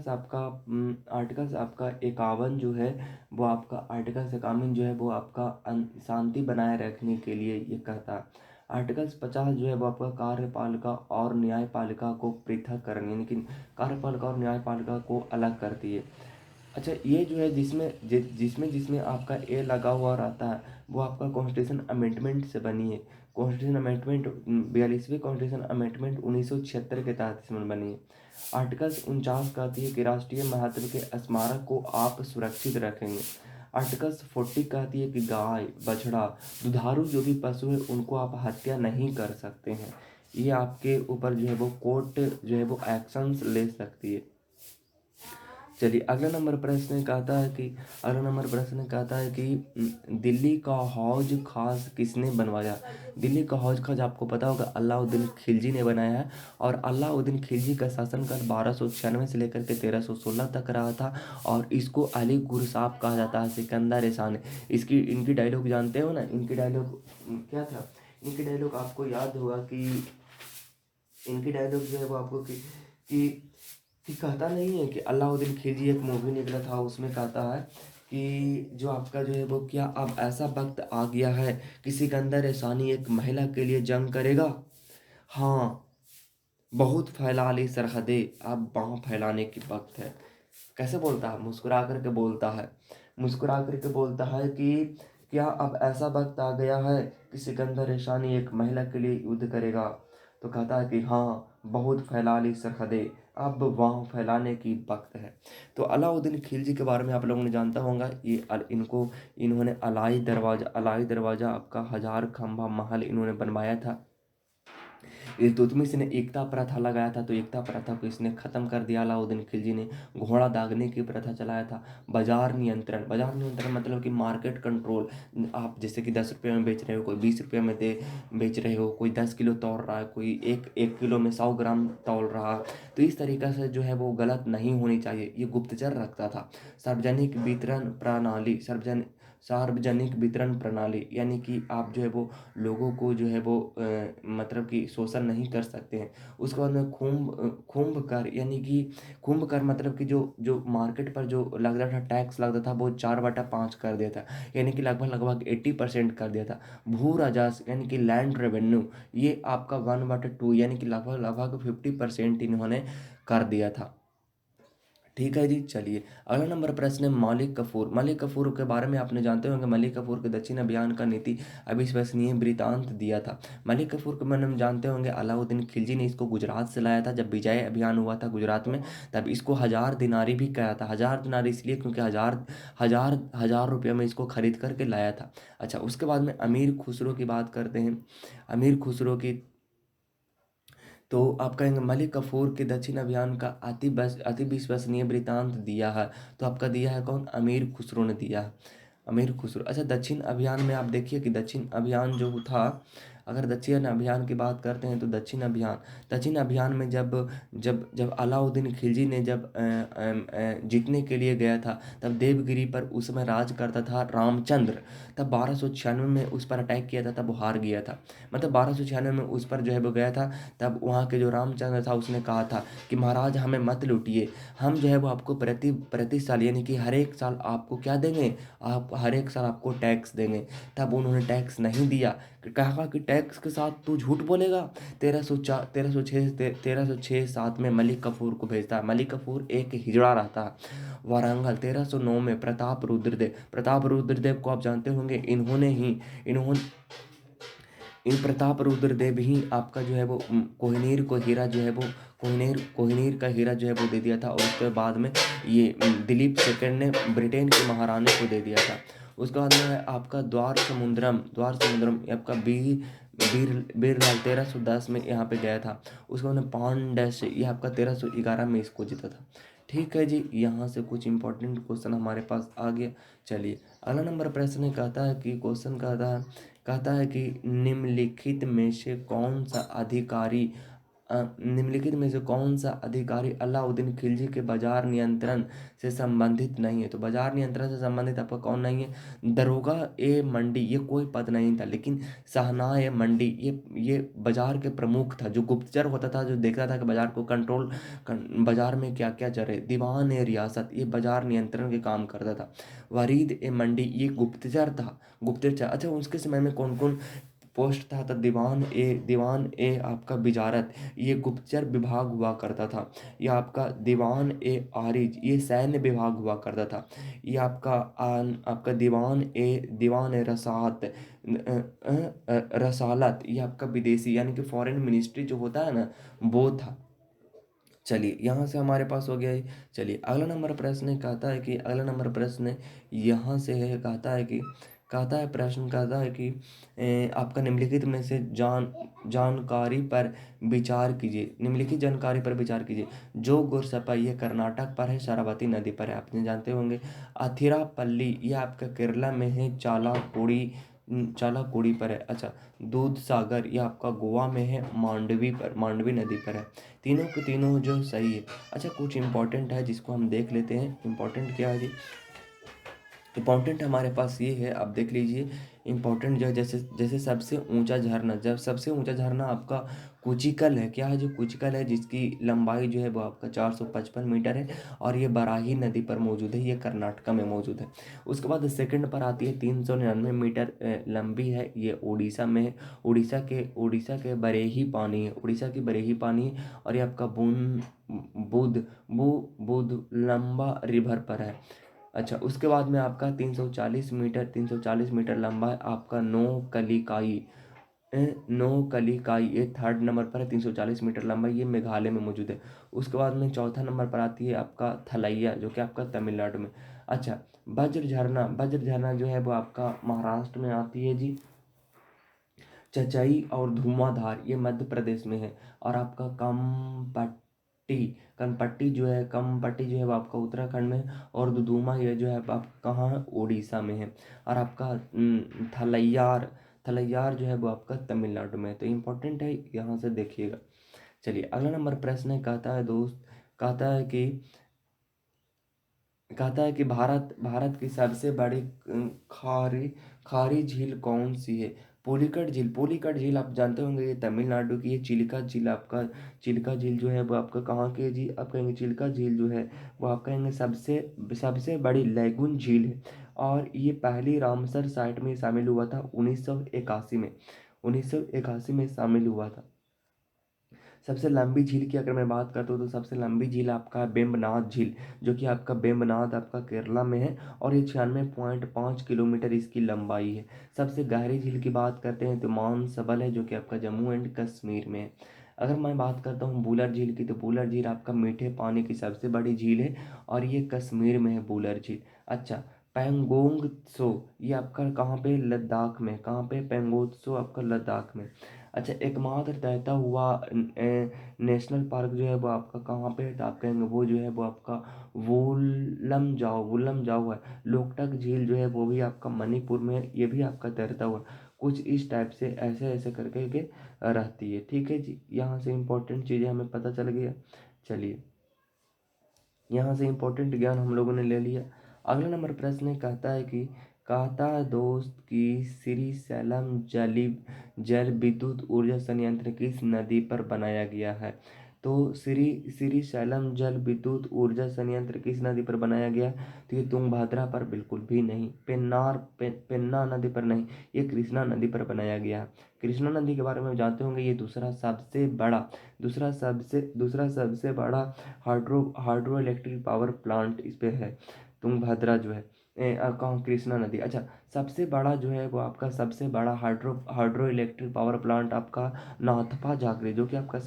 आपका 51 जो है वो आपका आर्टिकल्स 51 जो है वो आपका शांति बनाए रखने के लिए ये कहता है। आर्टिकल्स 50 जो है वो आपका कार्यपालिका और न्यायपालिका को पृथक करने, यानी कि कार्यपालिका और न्यायपालिका को अलग करती है। अच्छा, ये जो है जिसमें आपका ए लगा हुआ रहता है वो आपका कॉन्स्टिट्यूशन अमेंडमेंट से बनी है। कॉन्स्टिट्यूशन अमेंडमेंट 42वीं कॉन्स्टिट्यूशन अमेंडमेंट 1976 के तहत इसमें बनी है। आर्टिकल्स 49 कहती है कि राष्ट्रीय महत्व के स्मारक को आप सुरक्षित रखेंगे। आर्टिकल्स 40 कहती है कि गाय, बछड़ा, दुधारू जो भी पशु है उनको आप हत्या नहीं कर सकते हैं। ये आपके ऊपर जो है वो कोर्ट जो है वो एक्शंस ले सकती है। चलिए अगला नंबर प्रश्न कहता है कि दिल्ली का हौज खास किसने बनवाया। दिल्ली का हौज खास आपको पता होगा अलाउद्दीन खिलजी ने बनाया है। और अलाउद्दीन खिलजी का शासनकाल 1296 से लेकर के 1316 तक रहा था। और इसको अली गुरसाब कहा जाता है, सिकंदर एहसान। इनकी डायलॉग जानते हो ना, इनकी डायलॉग क्या था, इनकी डायलॉग आपको याद होगा कि इनकी डायलॉग जो है वो आपको कि कहता नहीं है कि अलाउद्दीन खिलजी, एक मूवी निकला था उसमें कहता है कि जो आपका जो है वो क्या अब ऐसा वक्त आ गया है कि सिकंदर एहसानी एक महिला के लिए जंग करेगा। हाँ, बहुत फैला ली सरहदें, अब बाँह फैलाने की वक्त है। कैसे बोलता है, मुस्कुरा करके बोलता है, मुस्कुरा करके बोलता है कि क्या अब ऐसा वक्त आ गया है कि सिकंदर एहसानी एक महिला के लिए युद्ध करेगा। तो कहता है कि हाँ, बहुत फैला ली सरहदें, अब वहाँ फैलाने की वक्त है। तो अलाउद्दीन खिलजी के बारे में आप लोगों ने जानता होगा। इन्होंने अलाई दरवाज़ा आपका 1000 खंभा महल इन्होंने बनवाया था। इल्तुतमिश ने एकता प्रथा लगाया था, तो एकता प्रथा को इसने ख़त्म कर दिया अलाउद्दीन खिलजी ने। घोड़ा दागने की प्रथा चलाया था। बाजार नियंत्रण मतलब कि मार्केट कंट्रोल। आप जैसे कि 10 रुपये में बेच रहे हो, कोई 20 रुपये में बेच रहे हो, कोई 10 किलो तौल रहा है, कोई एक किलो में 100 ग्राम तौल रहा। तो इस तरीक़े से जो है वो गलत नहीं होनी चाहिए, ये गुप्तचर रखता था। सार्वजनिक वितरण प्रणाली यानी कि आप जो है वो लोगों को जो है वो मतलब कि शोषण नहीं कर सकते हैं। उसके बाद में कुंभ कर यानी कि कुंभ कर मतलब कि जो जो मार्केट पर जो लगता था, टैक्स लगता था, वो 4/5 कर दिया था, यानी कि लगभग 80% कर दिया था। भू राजस्व यानी कि लैंड रेवेन्यू, ये आपका 1/2 यानी कि लगभग 50% इन्होंने कर दिया था। ठीक है जी। चलिए अगला नंबर प्रश्न है मलिक कफूर के बारे में आपने जानते होंगे। मलिक कफूर के दक्षिण अभियान का नीति अविश्वसनीय वृतांत दिया था। मलिक कफूर के बारे में जानते होंगे अलाउद्दीन खिलजी ने इसको गुजरात से लाया था। जब विजय अभियान हुआ था गुजरात में, तब इसको 1000 दिनारी भी कहा था। 1000 दिनारी इसलिए क्योंकि हजार हजार हजार रुपये में इसको खरीद करके लाया था। अच्छा, उसके बाद में अमीर खुसरो की बात करते हैं। अमीर खुसरो की तो आप कहेंगे मलिक कफूर के दक्षिण अभियान का अति विश्वसनीय वृतांत दिया है। तो आपका दिया है कौन, अमीर खुसरो ने दिया है, अमीर खुसरो। अच्छा, दक्षिण अभियान में आप देखिए कि दक्षिण अभियान जो था, अगर दक्षिण अभियान की बात करते हैं तो दक्षिण अभियान में जब जब जब अलाउद्दीन खिलजी ने जब जीतने के लिए गया था, तब देवगिरी पर उस समय राज करता था रामचंद्र। तब 1296 में उस पर अटैक किया था, तब वो हार गया था। मतलब 1296 में उस पर जो है वो गया था। तब वहाँ के जो रामचंद्र था उसने कहा था कि महाराज हमें मत लूटिए, हम जो है वो आपको प्रति साल यानी कि हर एक साल आपको क्या देंगे, आप हर एक साल आपको टैक्स देंगे। तब उन्होंने टैक्स नहीं दिया। कहा कि टैक्स के साथ तू झूठ बोलेगा। 1306 में मलिक कफूर को भेजता है। मलिक कफूर एक हिजड़ा रहता है वारंगल। 1309 में प्रताप रुद्रदेव को आप जानते होंगे। इन्होंने इन प्रताप रुद्रदेव ही आपका जो है वो कोहिनूर को हीरा जो है वो कोहिनूर का हीरा जो है वो दे दिया था। और उसके बाद में ये दिलीप सेकंड ने ब्रिटेन के महारानी को दे दिया था। उसके बाद में है आपका द्वार समुद्रम ये आपका बीरलाल 1310 में यहाँ पे गया था। उसके बाद में पांडस ये आपका 1311 में इसको जीता था। ठीक है जी, यहाँ से कुछ इंपॉर्टेंट क्वेश्चन हमारे पास आ गया। चलिए अगला नंबर प्रश्न कहता है कि निम्नलिखित में से कौन सा अधिकारी अलाउद्दीन खिलजी के बाजार नियंत्रण से संबंधित नहीं है। तो बाजार नियंत्रण से संबंधित आपका कौन नहीं है, दरोगा ए मंडी, ये कोई पद नहीं था। लेकिन शाहनाह ए मंडी ये बाजार के प्रमुख था, जो गुप्तचर होता था, जो देखता था कि बाजार को कंट्रोल बाजार में क्या क्या चल रहा है। दीवान ए रियासत ये बाजार नियंत्रण के काम करता था। वरीद ए मंडी ये गुप्तचर था। अच्छा, उसके समय में कौन कौन पोस्ट था तो दीवान ए आपका विजारत, ये गुप्तचर विभाग हुआ करता था। ये आपका दीवान-ए-आरिज, ये सैन्य विभाग हुआ करता था। ये आपका दीवान-ए-रसात, रसालत, ये आपका विदेशी यानी कि फॉरेन मिनिस्ट्री जो होता है ना, वो था। चलिए यहाँ से हमारे पास हो गया ये। चलिए अगला नंबर प्रश्न कहता है कि अगला नंबर प्रश्न यहाँ से है, कहता है कि आपका निम्नलिखित में से जानकारी पर विचार कीजिए। निम्नलिखित जानकारी पर विचार कीजिए। जो गुरसपा ये कर्नाटक पर है, शरावती नदी पर है, आपने जानते होंगे। अथिरापल्ली ये आपका केरला में है, चालाकुड़ी पर है। अच्छा, दूध सागर ये आपका गोवा में है, मांडवी नदी पर है। तीनों के तीनों जो सही है। अच्छा, कुछ इंपॉर्टेंट है जिसको हम देख लेते हैं। इंपॉर्टेंट क्या है जी? इंपॉर्टेंट हमारे पास ये है, आप देख लीजिए। इंपॉर्टेंट जो है, जैसे जैसे सबसे ऊंचा झरना, जब सबसे ऊंचा झरना आपका कुचिकल है। क्या है? जो कुचिकल है, जिसकी लंबाई जो है वो आपका 455 मीटर है, और ये बराही नदी पर मौजूद है। ये कर्नाटक में मौजूद है। उसके बाद सेकंड पर आती है, 399 मीटर लंबी है, ये उड़ीसा में है। उड़ीसा के बरेही पानी है, उड़ीसा की बरेही पानी है, और ये आपका बुध लंबा रिवर पर है। अच्छा, उसके बाद में आपका 340 मीटर लंबा है आपका नौकलिकाई, ये थर्ड नंबर पर है, 340 मीटर लंबा, ये मेघालय में मौजूद है। उसके बाद में चौथा नंबर पर आती है आपका थलैया, जो कि आपका तमिलनाडु में। अच्छा, वज्र झरना जो है वो आपका महाराष्ट्र में आती है जी। चचई और धुआंधार ये मध्य प्रदेश में है। और आपका कमपट्टी जो है वो आपका उत्तराखंड में है। और दुदुमा ये जो है आप कहाँ है? उड़ीसा में है। और आपका थलैयार जो है वो आपका तमिलनाडु में है। तो इम्पोर्टेंट है, यहाँ से देखिएगा। चलिए अगला नंबर प्रश्न है, कहता है दोस्त, कहता है कि भारत की सबसे बड़ी खारी खारी झील कौन सी है? पुलिकट झील आप जानते होंगे, ये तमिलनाडु की। ये चिल्का झील जो है वो आपका कहाँ की है जी? आप कहेंगे चिल्का झील जो है वो आप कहेंगे सबसे सबसे बड़ी लैगून झील है। और ये पहली रामसर साइट में शामिल हुआ था 1981 में। 1981 में शामिल हुआ था। सबसे लंबी झील की अगर मैं बात करता हूँ, तो सबसे लंबी झील आपका वेम्बनाड झील, जो कि आपका वेम्बनाड आपका केरला में है, और ये 96.5 किलोमीटर इसकी लंबाई है। सबसे गहरी झील की बात करते हैं तो मानसबल है, जो कि आपका जम्मू एंड कश्मीर में है। अगर मैं बात करता हूँ बूलर झील की, तो बूलर झील आपका मीठे पानी की सबसे बड़ी झील है, और ये कश्मीर में है बूलर झील। अच्छा, पैंगोंग त्सो ये आपका कहाँ पे? लद्दाख में। कहाँ पे? पैंगोंग त्सो आपका लद्दाख में। अच्छा, एकमात्र तैरता हुआ नेशनल पार्क जो है वो आपका कहाँ पे है? तो आप कहेंगे वो जो है वो आपका वुलम जाओ है। लोकटक झील जो है वो भी आपका मणिपुर में है, ये भी आपका तैरता हुआ। कुछ इस टाइप से ऐसे ऐसे करके के रहती है। ठीक है जी, यहाँ से इम्पोर्टेंट चीज़ें हमें पता चल गया। चलिए, यहाँ से इम्पोर्टेंट ज्ञान हम लोगों ने ले लिया। अगला नंबर प्रश्न कहता है कि कहता है दोस्त कि श्री सैलम जल विद्युत ऊर्जा संयंत्र किस नदी पर बनाया गया है? तो श्री सैलम जल विद्युत ऊर्जा संयंत्र किस नदी पर बनाया गया? तो ये तुंगभद्रा पर बिल्कुल भी नहीं, पेन्ना नदी पर नहीं, ये कृष्णा नदी पर बनाया गया है। कृष्णा नदी के बारे में जानते होंगे, ये दूसरा सबसे बड़ा हाइड्रो इलेक्ट्रिक पावर प्लांट इस पे है, तुंगभद्रा जो है। कहाँ? कृष्णा नदी। अच्छा, सबसे बड़ा जो है वो आपका सबसे बड़ा हाइड्रो इलेक्ट्रिक पावर प्लांट आपका नाथपा झाकरी, जो कि आपका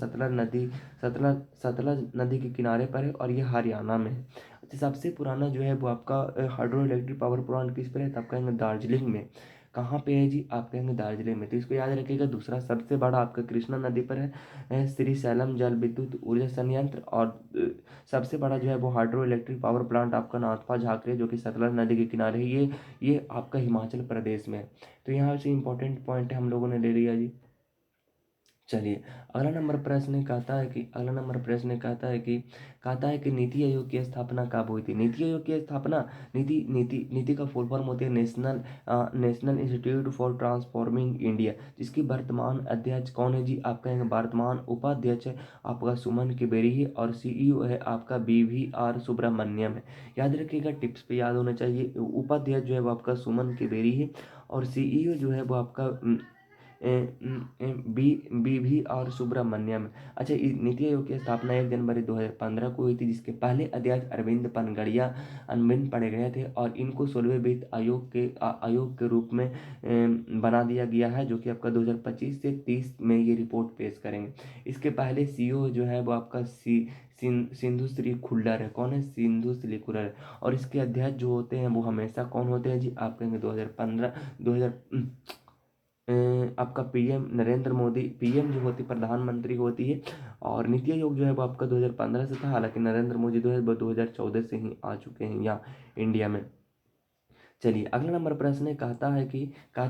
सतलज नदी के किनारे पर है, और ये हरियाणा में है। अच्छा, सबसे पुराना जो है वो आपका हाइड्रो इलेक्ट्रिक पावर प्लांट किस पे है? तो आप कहेंगे दार्जिलिंग में। कहाँ पे है जी? आप कहेंगे दार्जिलिंग में। तो इसको याद रखिएगा, दूसरा सबसे बड़ा आपका कृष्णा नदी पर है श्री सैलम जल विद्युत ऊर्जा संयंत्र। और सबसे बड़ा जो है वो हाइड्रो इलेक्ट्रिक पावर प्लांट आपका नाथपा झाकरे, जो कि सतलज नदी के किनारे है, ये आपका हिमाचल प्रदेश में है। तो यहाँ से इंपॉर्टेंट पॉइंट हम लोगों ने ले लिया जी। चलिए अगला नंबर प्रश्न कहता है कि नीति आयोग की स्थापना कब हुई थी? नीति आयोग की स्थापना, नीति का फुल फॉर्म होती है national institute for transforming India, जिसकी वर्तमान अध्यक्ष कौन है जी? आप कहेंगे वर्तमान उपाध्यक्ष है आपका सुमन किबेरी है, और सीईओ है आपका BVR सुब्रमण्यम है। याद रखिएगा, टिप्स पे याद होना चाहिए। उपाध्यक्ष जो है वो आपका सुमन किबेरी है, और सीईओ जो है वो आपका बी और सुब्रमण्यम। अच्छा, नीति आयोग की स्थापना 1 जनवरी 2015 को हुई थी, जिसके पहले अध्यक्ष अरविंद पड़े थे, और इनको 16वें वित्त आयोग के रूप में बना दिया गया है, जो कि आपका 2025 से 30 में ये रिपोर्ट पेश करेंगे। इसके पहले सीईओ जो है वो आपका सिंधु श्री खुल्लर है। कौन है? सिंधु श्री खुल्लर है। और इसके अध्यक्ष जो होते हैं वो हमेशा कौन होते हैं जी? आप कहेंगे 2015 2000 आपका पीएम नरेंद्र मोदी, पीएम जो होती प्रधानमंत्री होती है। और नीति आयोग जो है वो आपका 2015 से था, हालांकि नरेंद्र मोदी जो है वो 2014 से ही आ चुके हैं यहाँ इंडिया में। चलिए, अगला नंबर प्रश्न है, कहता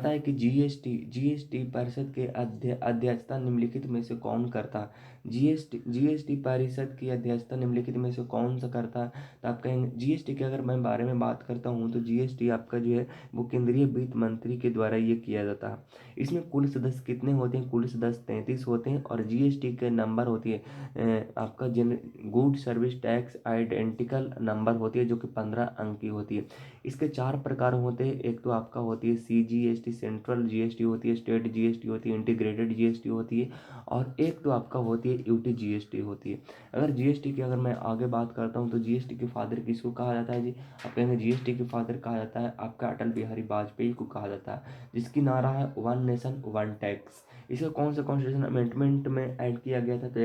है कि जीएसटी परिषद के अध्यक्षता निम्नलिखित में से कौन करता है? जीएसटी परिषद की अध्यक्षता निम्नलिखित में से कौन सा करता है? तो आप कहेंगे जीएसटी के अगर मैं बारे में बात करता हूँ तो जीएसटी आपका जो है वो केंद्रीय वित्त मंत्री के द्वारा ये किया जाता है। इसमें कुल सदस्य कितने होते हैं? कुल सदस्य 33 होते हैं, और जीएसटी के नंबर होती है आपका good service tax identical number होती है, जो कि 15 अंक की होती है। इसके 4 प्रकार होते हैं। एक तो आपका होती है सीजीएसटी, सेंट्रल जीएसटी होती है, स्टेट जीएसटी होती है, इंटीग्रेटेड जीएसटी होती है, और एक तो आपका होती है यूटी जीएसटी होती है। अगर जीएसटी की अगर मैं आगे बात करता हूँ तो जीएसटी के फादर किसको कहा जाता है जी? आप कहेंगे जीएसटी के फादर कहा जाता है आपका अटल बिहारी वाजपेयी को कहा जाता है, जिसकी नारा है वन नेशन वन टैक्स। इसे कौन सा कॉन्स्टिट्यूशन अमेंडमेंट में ऐड किया गया था? तो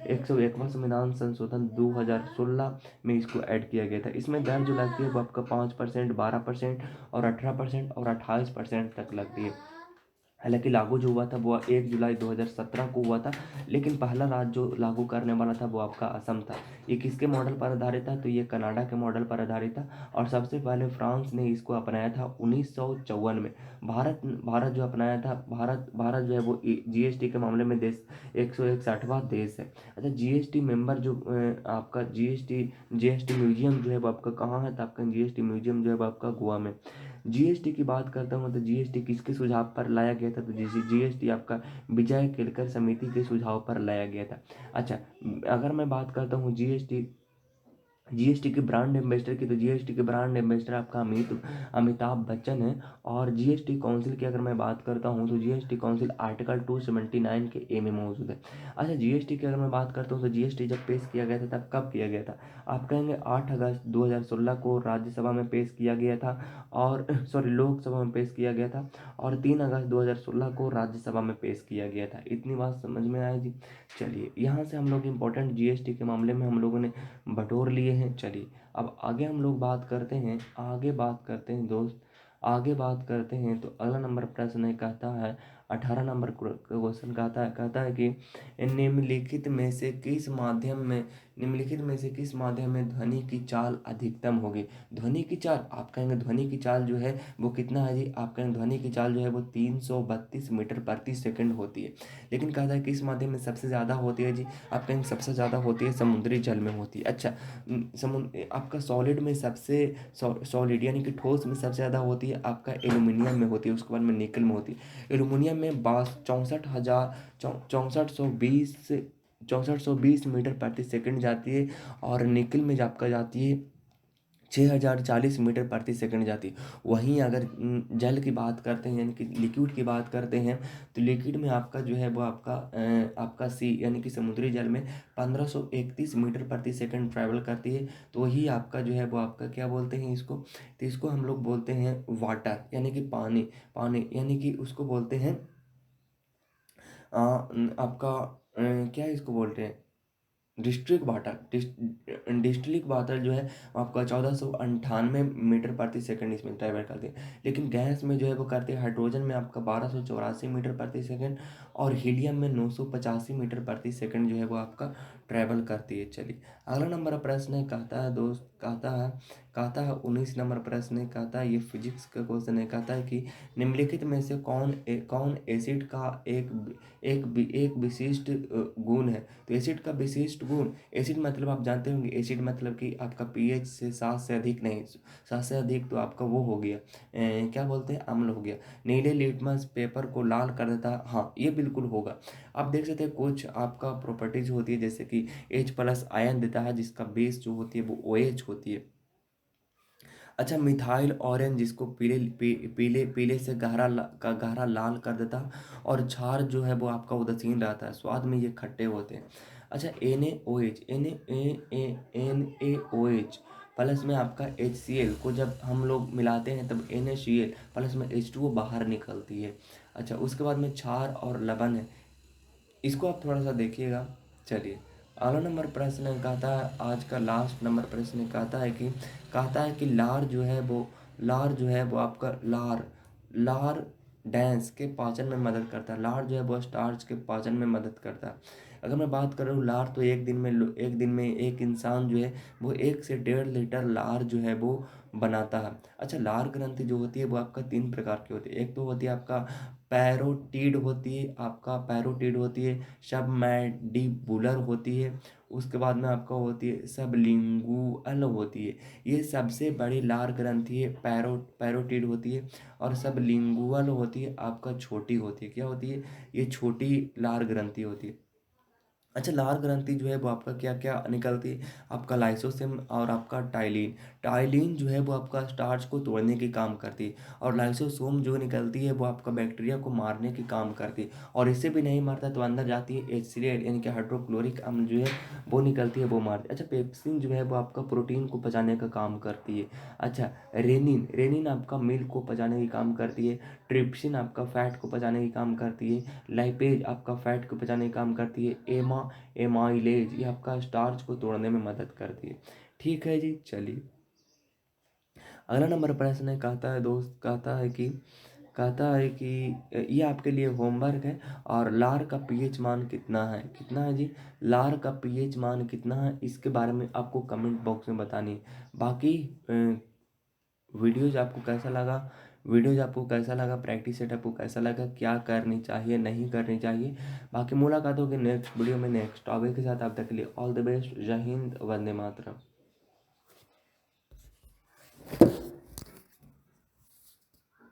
101वां संविधान संशोधन 2016 में इसको ऐड किया गया था। इसमें दर जो लगती है वो आपका 5%, 12% और 18% और 28% तक लगती है। हालांकि लागू जो हुआ था वो 1 जुलाई 2017 को हुआ था, लेकिन पहला राज्य जो लागू करने वाला था वो आपका असम था। ये किसके मॉडल पर आधारित था? तो ये कनाडा के मॉडल पर आधारित था, और सबसे पहले फ्रांस ने इसको अपनाया था 1954 में। भारत जो अपनाया था, भारत जो है वो जीएसटी के मामले में देश 161वां देश है। अच्छा, जीएसटी मेंबर जो आपका जीएसटी म्यूजियम जो है वो आपका कहाँ है? तो आपका जीएसटी म्यूजियम जो है वो आपका गोवा में। जीएसटी की बात करता हूँ तो जीएसटी किसके सुझाव पर लाया गया था? तो जीएसटी आपका विजय केलकर समिति के सुझाव पर लाया गया था। अच्छा, अगर मैं बात करता हूँ जीएसटी के ब्रांड एम्बेसडर की, तो जीएसटी के ब्रांड एम्बेसडर आपका अमिताभ बच्चन है। और जीएसटी काउंसिल की अगर मैं बात करता हूँ तो जीएसटी काउंसिल आर्टिकल 279 के ए में मौजूद है। अच्छा, जीएसटी की अगर मैं बात करता हूँ तो जीएसटी जब पेश किया गया था तब कब किया गया था? आप कहेंगे 8 अगस्त 2016 को राज्यसभा में पेश किया गया था, और सॉरी लोकसभा में पेश किया गया था, और 3 अगस्त 2016 को राज्यसभा में पेश किया गया था। इतनी बात समझ में आए जी? चलिए, यहाँ से हम लोग इम्पोर्टेंट जीएसटी के मामले में हम लोगों ने बटोर लिए हैं। चलिए, अब आगे हम लोग बात करते हैं, दोस्त, आगे बात करते हैं। तो अगला नंबर प्रश्न है, कहता है 18 नंबर क्वेश्चन कहता है कि निम्नलिखित में से किस माध्यम में ध्वनि की चाल अधिकतम होगी? ध्वनि की चाल, आप कहेंगे ध्वनि की चाल जो है वो कितना है जी? आप कहेंगे ध्वनि की चाल जो है वो 332 मीटर प्रति सेकंड होती है। लेकिन कहता है किस माध्यम में सबसे ज़्यादा होती है जी? आप कहेंगे सबसे ज़्यादा होती है समुद्री जल में होती है। अच्छा, समुद्र आपका सॉलिड में सबसे सॉलिड यानी कि ठोस में सबसे ज़्यादा होती है आपका एल्यूमिनियम में होती है, उसके बाद में निकल में होती है। एल्यूमिनियम में 6420 मीटर प्रति सेकंड जाती है, और निकल में आपका जाती है 6040 मीटर प्रति सेकंड जाती है। वहीं अगर जल की बात करते हैं यानी कि लिक्विड की बात करते हैं, तो लिक्विड में आपका जो है वो आपका सी यानी कि समुद्री जल में 1531 मीटर प्रति सेकंड ट्रैवल करती है। तो वही आपका जो है वो आपका क्या बोलते हैं इसको? तो इसको हम लोग बोलते हैं वाटर, यानी कि पानी। पानी यानी कि उसको बोलते हैं आपका क्या इसको बोलते हैं? डिस्ट्रिक्ट वाटर जो है आपका 1498 मीटर प्रति सेकंड इसमें ट्रैवल करती है। लेकिन गैस में जो है वो करती है, हाइड्रोजन में आपका 1284 मीटर प्रति सेकंड, और हीलियम में 985 मीटर प्रति सेकंड जो है वो आपका ट्रैवल करती है। चलिए, अगला नंबर प्रश्न है, कहता है दोस्त, कहता है 19 नंबर प्रश्न है, कहता है ये फिजिक्स का क्वेश्चन है। कहता है कि निम्नलिखित में से कौन एसिड का एक विशिष्ट गुण है? तो एसिड का विशिष्ट गुण, एसिड मतलब आप जानते होंगे, एसिड मतलब कि आपका पीएच से 7 से अधिक नहीं, 7 से अधिक तो आपका वो हो गया क्या बोलते हैं, अम्ल हो गया। नीले लिटमस पेपर को लाल कर देता है, हाँ ये बिल्कुल होगा। आप देख सकते हैं कुछ आपका प्रॉपर्टीज होती है, जैसे कि H+ आयन देता है, जिसका बेस जो होती है वो OH होती है। अच्छा, मिथाइल ऑरेंज जिसको पीले पीले से गहरा लाल कर देता, और क्षार जो है वो आपका उदासीन रहता है, स्वाद में ये खट्टे होते हैं। अच्छा, NaOH, NaOH प्लस में आपका HCl को जब हम लोग मिलाते हैं तब NaCl प्लस में H2O बाहर निकलती है। अच्छा, उसके बाद में क्षार और लवण है, इसको आप थोड़ा सा देखिएगा। चलिए, अगला नंबर प्रश्न कहता है, आज का लास्ट नंबर प्रश्न कहता है कि लार जो है वो आपका लार डैंस के पाचन में मदद करता है। लार जो है वो स्टार्च के पाचन में मदद करता है। अगर मैं बात करूँ लार, तो एक दिन में एक इंसान जो है वो 1 से 1.5 लीटर लार जो है वो बनाता है। अच्छा, लार ग्रंथि जो होती है वो आपका 3 प्रकार की होती है। एक तो होती है आपका पैरोटीड होती है, सबमैंडिबुलर होती है, उसके बाद में आपका होती है सबलिंगुअल होती है। ये सबसे बड़ी लार ग्रंथि है, पैरोटीड होती है, और सबलिंगुअल होती है आपका छोटी होती है। क्या होती है? ये छोटी लार ग्रंथि होती है। अच्छा, लार ग्रंथि जो है वो आपका क्या क्या निकलती है? आपका लाइसोसोम और आपका टाइलिन। टाइलिन जो है वो आपका स्टार्च को तोड़ने की काम करती है, और लाइसोसोम जो निकलती है वो आपका बैक्टीरिया को मारने की काम करती है, और इससे भी नहीं मारता तो अंदर जाती है HCl यानी कि हाइड्रोक्लोरिक अम्ल जो है वो निकलती है, वो मारती है। अच्छा, पेप्सिन जो है वो आपका प्रोटीन को पचाने का काम करती है। अच्छा, रेनिन रेनिन आपका मिल्क को पचाने की काम करती है। ट्रिप्सिन आपका फैट को पचाने की काम करती है। लाइपेज आपका फैट को पचाने का काम करती है। एमाइलेज ये आपका स्टार्च को तोड़ने में मदद करती है। ठीक है जी, चलिए अगला नंबर प्रश्न है, कहता है दोस्त, कहता है कि ये आपके लिए होमवर्क है, और लार का पीएच मान कितना है? कितना है जी? लार का पीएच मान कितना है, इसके बारे में आपको कमेंट बॉक्स में बतानी है। बाकी वीडियोज आपको कैसा लगा, प्रैक्टिस सेट आपको कैसा लगा, क्या करनी चाहिए नहीं करनी चाहिए। बाकी मुलाकात होगी नेक्स्ट वीडियो में नेक्स्ट टॉपिक के साथ। आप तक के लिए ऑल द बेस्ट। जय हिंद, वंदे मातरम।